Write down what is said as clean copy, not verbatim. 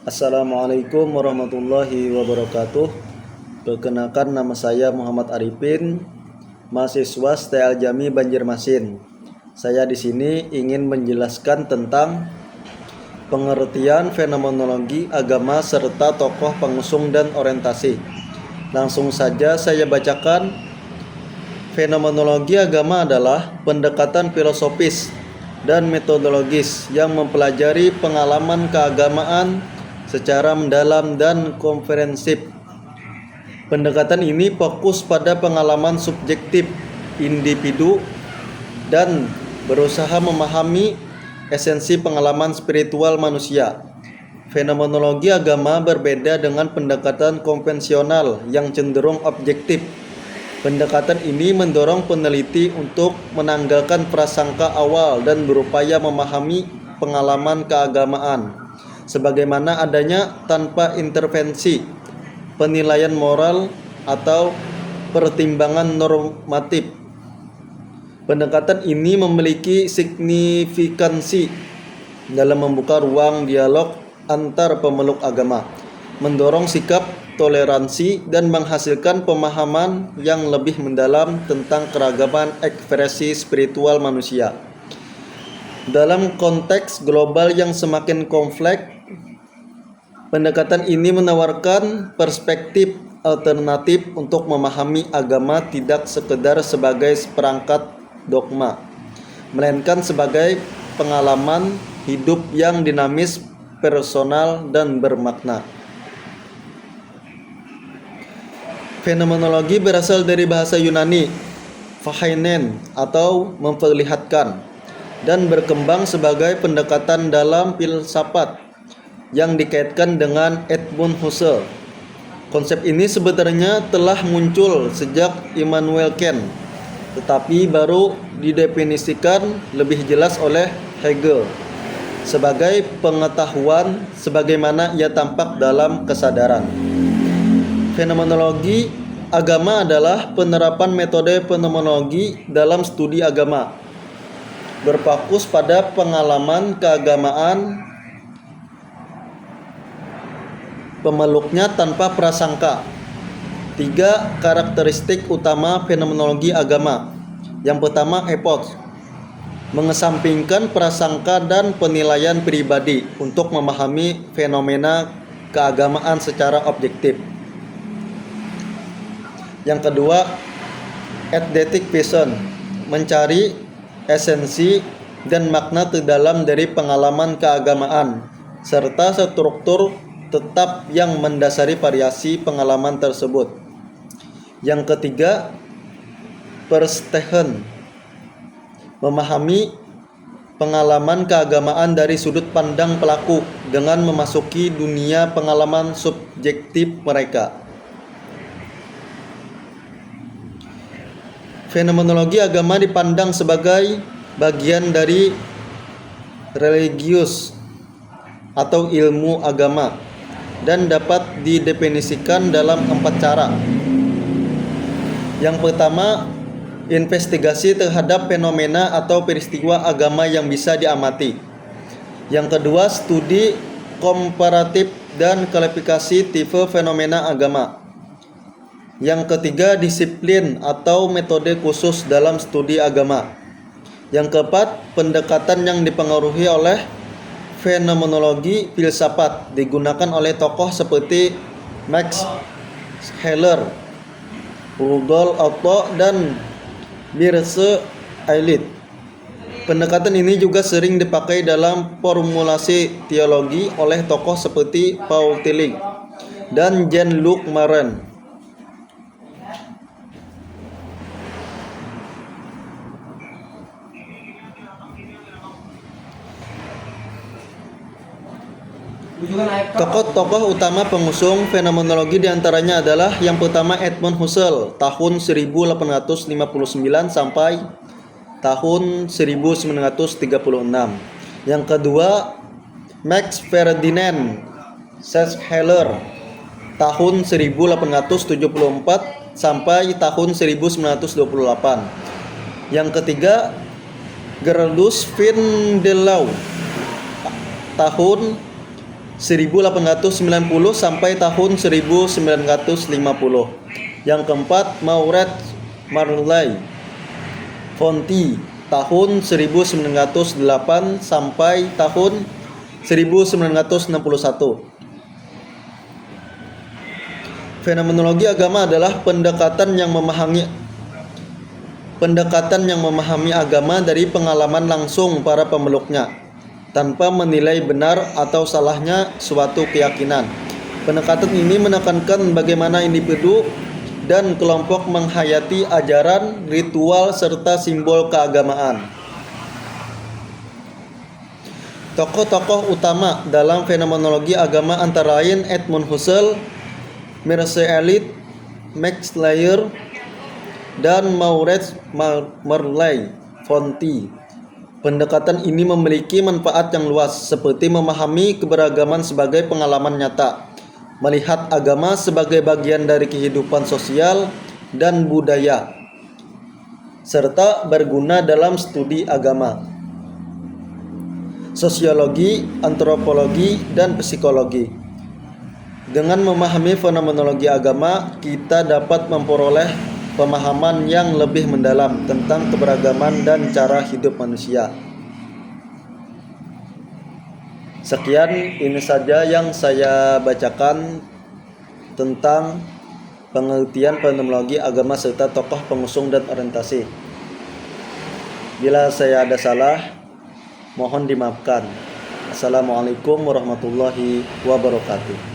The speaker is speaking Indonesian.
Assalamualaikum warahmatullahi wabarakatuh. Perkenalkan, nama saya Muhammad Arifin, mahasiswa STL Jami Banjarmasin. Saya di sini ingin menjelaskan tentang pengertian fenomenologi agama serta tokoh pengusung dan orientasi. Langsung saja saya bacakan. Fenomenologi agama adalah pendekatan filosofis dan metodologis yang mempelajari pengalaman keagamaan secara mendalam dan komprehensif. Pendekatan ini fokus pada pengalaman subjektif individu dan berusaha memahami esensi pengalaman spiritual manusia. Fenomenologi agama berbeda dengan pendekatan konvensional yang cenderung objektif. Pendekatan ini mendorong peneliti untuk menanggalkan prasangka awal dan berupaya memahami pengalaman keagamaan sebagaimana adanya tanpa intervensi, penilaian moral atau pertimbangan normatif. Pendekatan ini memiliki signifikansi dalam membuka ruang dialog antar pemeluk agama, mendorong sikap toleransi dan menghasilkan pemahaman yang lebih mendalam tentang keragaman ekspresi spiritual manusia. Dalam konteks global yang semakin kompleks, pendekatan ini menawarkan perspektif alternatif untuk memahami agama tidak sekedar sebagai perangkat dogma, melainkan sebagai pengalaman hidup yang dinamis, personal, dan bermakna. Fenomenologi berasal dari bahasa Yunani phainen atau memperlihatkan, dan berkembang sebagai pendekatan dalam filsafat yang dikaitkan dengan Edmund Husserl. Konsep ini sebenarnya telah muncul sejak Immanuel Kant, tetapi baru didefinisikan lebih jelas oleh Hegel sebagai pengetahuan sebagaimana ia tampak dalam kesadaran. Fenomenologi agama adalah penerapan metode fenomenologi dalam studi agama, berfokus pada pengalaman keagamaan pemeluknya tanpa prasangka. 3 karakteristik utama fenomenologi agama. Yang pertama, epos, mengesampingkan prasangka dan penilaian pribadi untuk memahami fenomena keagamaan secara objektif. Yang kedua, eidetic vision, mencari esensi dan makna terdalam dari pengalaman keagamaan serta struktur tetap yang mendasari variasi pengalaman tersebut. Yang ketiga, Verstehen, memahami pengalaman keagamaan dari sudut pandang pelaku dengan memasuki dunia pengalaman subjektif mereka. Fenomenologi agama dipandang sebagai bagian dari religius atau ilmu agama dan dapat didefinisikan dalam 4 cara. Yang pertama, investigasi terhadap fenomena atau peristiwa agama yang bisa diamati. Yang kedua, studi komparatif dan klasifikasi tipe fenomena agama. Yang ketiga, disiplin atau metode khusus dalam studi agama. Yang keempat, pendekatan yang dipengaruhi oleh fenomenologi filsafat digunakan oleh tokoh seperti Max Heller, Rudolf Otto, dan Mircea Eliade. Pendekatan ini juga sering dipakai dalam formulasi teologi oleh tokoh seperti Paul Tillich dan Jean-Luc Marin. Tokoh-tokoh utama pengusung fenomenologi diantaranya adalah yang pertama Edmund Husserl tahun 1859 sampai tahun 1936. Yang kedua Max Ferdinand Schiller tahun 1874 sampai tahun 1928. Yang ketiga Gerardus Vindelau tahun 1890 sampai tahun 1950. Yang keempat, Maurits Marly-Fonty tahun 1908 sampai tahun 1961. Fenomenologi agama adalah pendekatan yang memahami agama dari pengalaman langsung para pemeluknya, tanpa menilai benar atau salahnya suatu keyakinan. Pendekatan ini menekankan bagaimana individu dan kelompok menghayati ajaran, ritual, serta simbol keagamaan. Tokoh-tokoh utama dalam fenomenologi agama antara lain Edmund Husserl, Mircea Eliade, Max Layer, dan Maurits Marly-Fonty. Pendekatan ini memiliki manfaat yang luas, seperti memahami keberagaman sebagai pengalaman nyata, melihat agama sebagai bagian dari kehidupan sosial dan budaya, serta berguna dalam studi agama, sosiologi, antropologi, dan psikologi. Dengan memahami fenomenologi agama, kita dapat memperoleh pemahaman yang lebih mendalam tentang keberagaman dan cara hidup manusia. Sekian, ini saja yang saya bacakan tentang pengertian fenomenologi agama serta tokoh pengusung dan orientasi. Bila saya ada salah, mohon dimaafkan. Assalamualaikum warahmatullahi wabarakatuh.